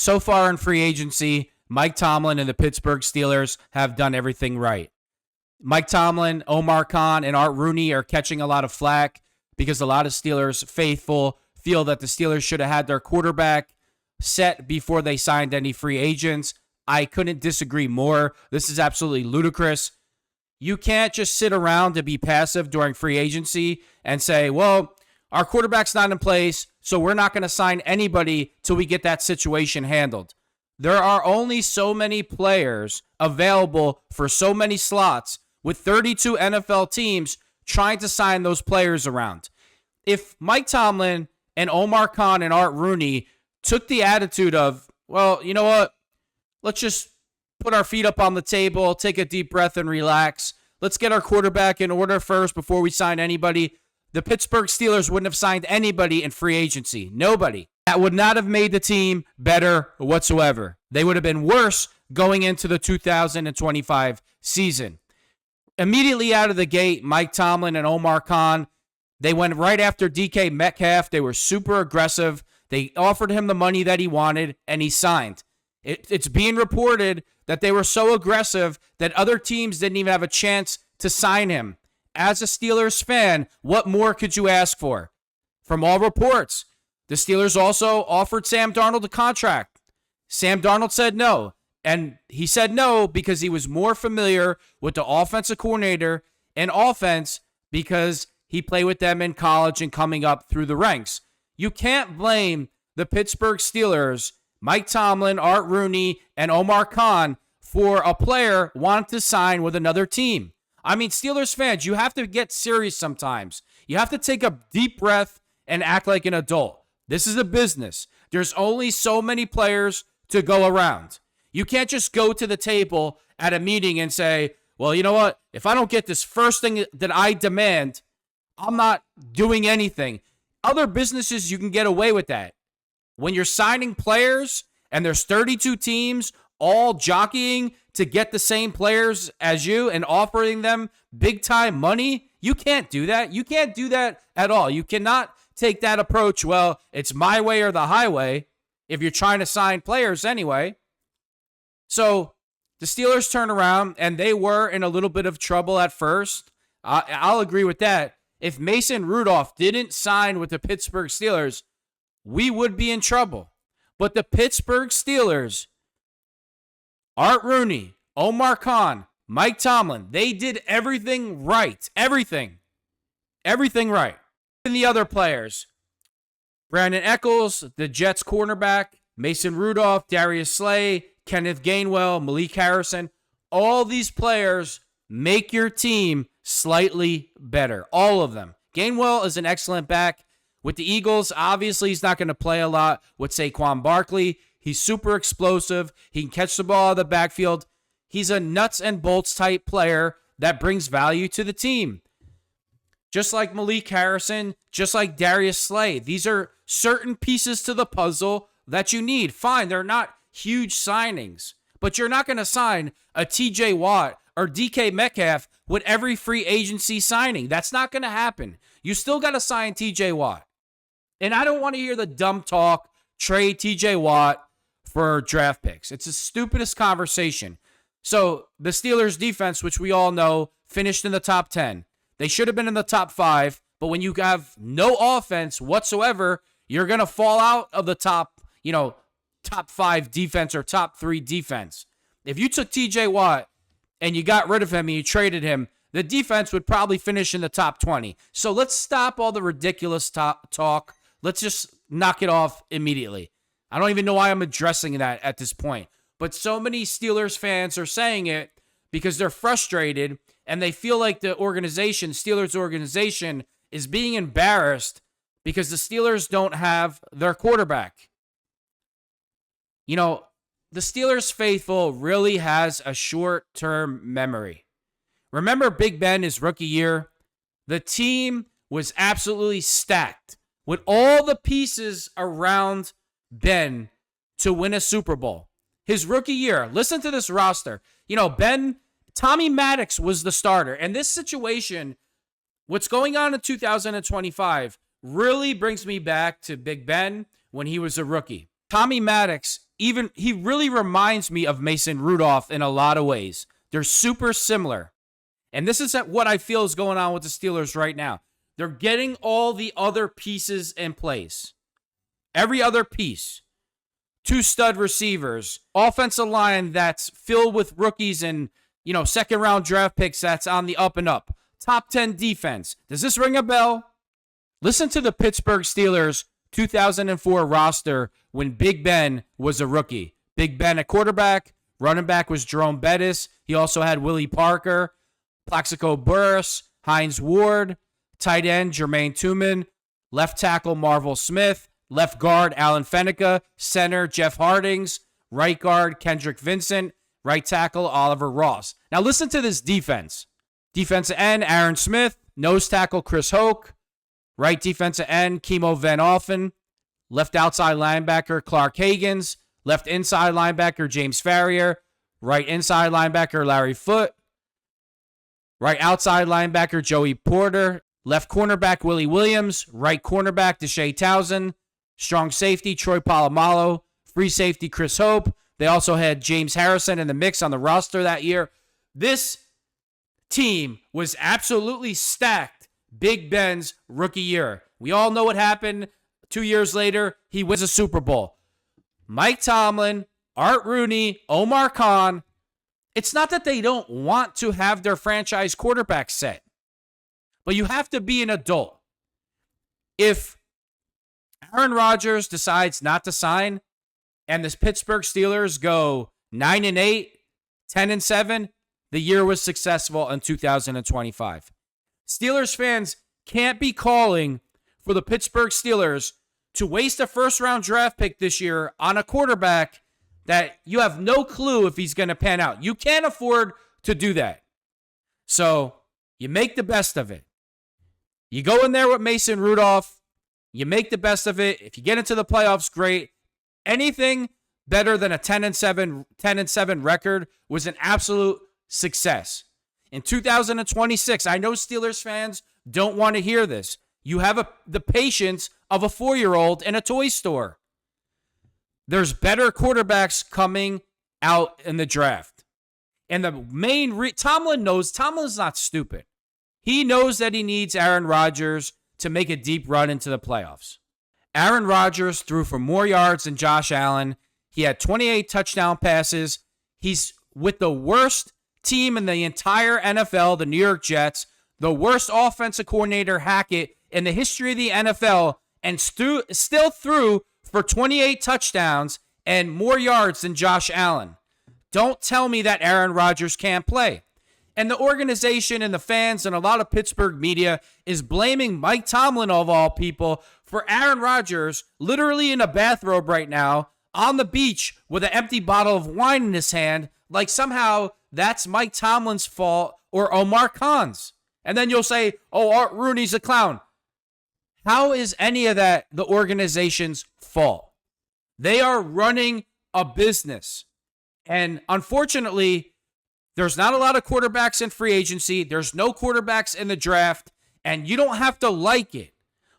so far in free agency, Mike Tomlin and the Pittsburgh Steelers have done everything right. Mike Tomlin, Omar Khan, and Art Rooney are catching a lot of flack because a lot of Steelers faithful feel that the Steelers should have had their quarterback set before they signed any free agents. I couldn't disagree more. This is absolutely ludicrous. You can't just sit around and be passive during free agency and say, well, our quarterback's not in place, so we're not going to sign anybody till we get that situation handled. There are only so many players available for so many slots with 32 NFL teams trying to sign those players around. If Mike Tomlin and Omar Khan and Art Rooney took the attitude of, well, you know what? Let's just put our feet up on the table, take a deep breath and relax. Let's get our quarterback in order first before we sign anybody. The Pittsburgh Steelers wouldn't have signed anybody in free agency. Nobody. That would not have made the team better whatsoever. They would have been worse going into the 2025 season. Immediately out of the gate, Mike Tomlin and Omar Khan, they went right after DK Metcalf. They were super aggressive. They offered him the money that he wanted, and he signed. It's being reported that they were so aggressive that other teams didn't even have a chance to sign him. As a Steelers fan, what more could you ask for? From all reports, the Steelers also offered Sam Darnold a contract. Sam Darnold said no, and he said no because he was more familiar with the offensive coordinator and offense because he played with them in college and coming up through the ranks. You can't blame the Pittsburgh Steelers, Mike Tomlin, Art Rooney, and Omar Khan for a player wanting to sign with another team. I mean, Steelers fans, you have to get serious sometimes. You have to take a deep breath and act like an adult. This is a business. There's only so many players to go around. You can't just go to the table at a meeting and say, well, you know what? If I don't get this first thing that I demand, I'm not doing anything. Other businesses, you can get away with that. When you're signing players and there's 32 teams all jockeying to get the same players as you and offering them big time money, you can't do that. You can't do that at all. You cannot take that approach, well, it's my way or the highway, if you're trying to sign players anyway. So the Steelers turn around, and they were in a little bit of trouble at first. I'll agree with that. If Mason Rudolph didn't sign with the Pittsburgh Steelers, we would be in trouble. But the Pittsburgh Steelers, Art Rooney, Omar Khan, Mike Tomlin, they did everything right. Everything right. And the other players, Brandon Echols, the Jets cornerback, Mason Rudolph, Darius Slay, Kenneth Gainwell, Malik Harrison, all these players make your team slightly better. All of them. Gainwell is an excellent back. With the Eagles, obviously he's not going to play a lot with Saquon Barkley. He's super explosive. He can catch the ball out of the backfield. He's a nuts and bolts type player that brings value to the team. Just like Malik Harrison, just like Darius Slay. These are certain pieces to the puzzle that you need. Fine, they're not huge signings, but you're not going to sign a TJ Watt or DK Metcalf with every free agency signing. That's not going to happen. You still got to sign TJ Watt. And I don't want to hear the dumb talk, trade TJ Watt for draft picks. It's the stupidest conversation. So the Steelers defense, which we all know, finished in the top 10. They should have been in the top 5, but when you have no offense whatsoever, you're going to fall out of the top 5 defense or top 3 defense. If you took TJ Watt and you got rid of him and you traded him, the defense would probably finish in the top 20. So let's stop all the ridiculous talk. Let's just knock it off immediately. I don't even know why I'm addressing that at this point. But so many Steelers fans are saying it because they're frustrated and they feel like the Steelers organization, is being embarrassed because the Steelers don't have their quarterback. You know, the Steelers faithful really has a short-term memory. Remember Big Ben, his rookie year? The team was absolutely stacked with all the pieces around Ben to win a Super Bowl. His rookie year, listen to this roster. Tommy Maddox was the starter. And this situation, what's going on in 2025, really brings me back to Big Ben when he was a rookie. Tommy Maddox, he really reminds me of Mason Rudolph in a lot of ways. They're super similar. And this is what I feel is going on with the Steelers right now. They're getting all the other pieces in place. Every other piece. 2 stud receivers. Offensive line that's filled with rookies and, second round draft picks that's on the up and up. Top 10 defense. Does this ring a bell? Listen to the Pittsburgh Steelers 2004 roster when Big Ben was a rookie. Big Ben at quarterback. Running back was Jerome Bettis. He also had Willie Parker, Plaxico Burress, Hines Ward, tight end Jermaine Tuman, left tackle Marvel Smith, left guard Alan Fenica, center Jeff Hardings, right guard Kendrick Vincent, right tackle Oliver Ross. Now listen to this defense. Defensive end Aaron Smith, nose tackle Chris Hoke, right defensive end Kimo Van Alphen, left outside linebacker Clark Hagans, left inside linebacker James Farrier, right inside linebacker Larry Foote, right outside linebacker Joey Porter, left cornerback Willie Williams, right cornerback Deshae Townsend, strong safety Troy Polamalu, free safety Chris Hope. They also had James Harrison in the mix on the roster that year. This team was absolutely stacked Big Ben's rookie year. We all know what happened 2 years later. He wins a Super Bowl. Mike Tomlin, Art Rooney, Omar Khan. It's not that they don't want to have their franchise quarterback set, but you have to be an adult. If Aaron Rodgers decides not to sign and the Pittsburgh Steelers go 9-8, 10-7, the year was successful in 2025. Steelers fans can't be calling for the Pittsburgh Steelers to waste a first-round draft pick this year on a quarterback that you have no clue if he's going to pan out. You can't afford to do that. So you make the best of it. You go in there with Mason Rudolph. You make the best of it. If you get into the playoffs, great. Anything better than a 10-7 record was an absolute success. In 2026, I know Steelers fans don't want to hear this. You have the patience of a 4-year-old in a toy store. There's better quarterbacks coming out in the draft. And the main Tomlin's not stupid. He knows that he needs Aaron Rodgers to make a deep run into the playoffs. Aaron Rodgers threw for more yards than Josh Allen. He had 28 touchdown passes. He's with the worst team in the entire NFL, the New York Jets, the worst offensive coordinator, Hackett, in the history of the NFL, and still threw for 28 touchdowns and more yards than Josh Allen. Don't tell me that Aaron Rodgers can't play. And the organization and the fans and a lot of Pittsburgh media is blaming Mike Tomlin, of all people, for Aaron Rodgers literally in a bathrobe right now on the beach with an empty bottle of wine in his hand, like somehow that's Mike Tomlin's fault or Omar Khan's. And then you'll say, oh, Art Rooney's a clown. How is any of that the organization's fault? They are running a business. And unfortunately, there's not a lot of quarterbacks in free agency. There's no quarterbacks in the draft. And you don't have to like it.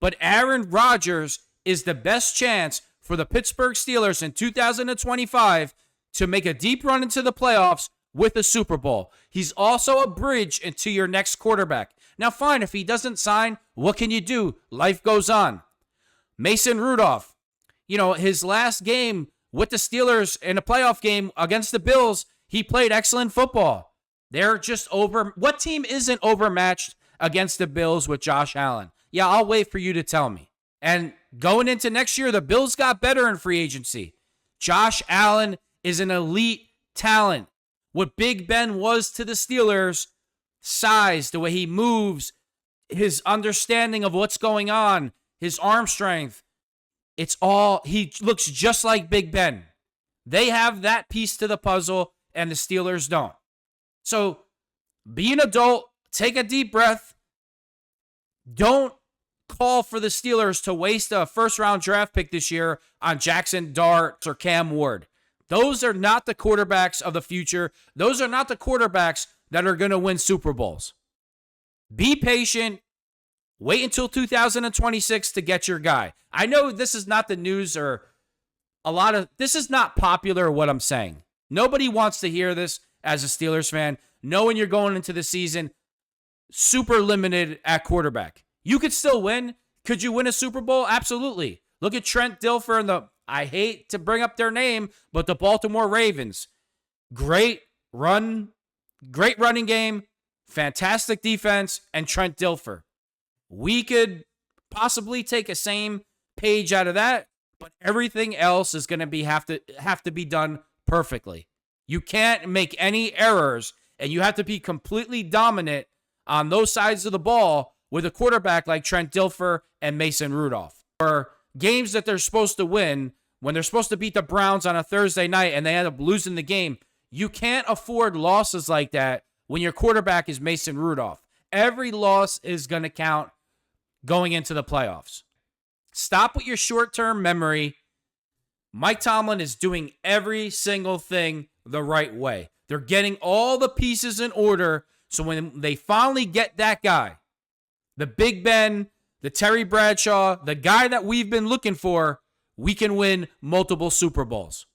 But Aaron Rodgers is the best chance for the Pittsburgh Steelers in 2025 to make a deep run into the playoffs with a Super Bowl. He's also a bridge into your next quarterback. Now, fine, if he doesn't sign, what can you do? Life goes on. Mason Rudolph, his last game with the Steelers in a playoff game against the Bills, he played excellent football. They're just over. What team isn't overmatched against the Bills with Josh Allen? Yeah, I'll wait for you to tell me. And going into next year, the Bills got better in free agency. Josh Allen is an elite talent. What Big Ben was to the Steelers, size, the way he moves, his understanding of what's going on, his arm strength, he looks just like Big Ben. They have that piece to the puzzle, and the Steelers don't. So be an adult, take a deep breath. Don't call for the Steelers to waste a first-round draft pick this year on Jackson Dart or Cam Ward. Those are not the quarterbacks of the future. Those are not the quarterbacks that are going to win Super Bowls. Be patient. Wait until 2026 to get your guy. I know this is not the news or this is not popular, what I'm saying. Nobody wants to hear this as a Steelers fan, knowing you're going into the season super limited at quarterback. You could still win. Could you win a Super Bowl? Absolutely. Look at Trent Dilfer and I hate to bring up their name, but the Baltimore Ravens. Great running game, fantastic defense, and Trent Dilfer. We could possibly take a same page out of that, but everything else is going to have to be done perfectly. You can't make any errors, and you have to be completely dominant on those sides of the ball with a quarterback like Trent Dilfer and Mason Rudolph. For games that they're supposed to win, when they're supposed to beat the Browns on a Thursday night and they end up losing the game, you can't afford losses like that when your quarterback is Mason Rudolph. Every loss is going to count going into the playoffs. Stop with your short-term memory. Mike Tomlin is doing every single thing the right way. They're getting all the pieces in order, so when they finally get that guy, the Big Ben, the Terry Bradshaw, the guy that we've been looking for, we can win multiple Super Bowls.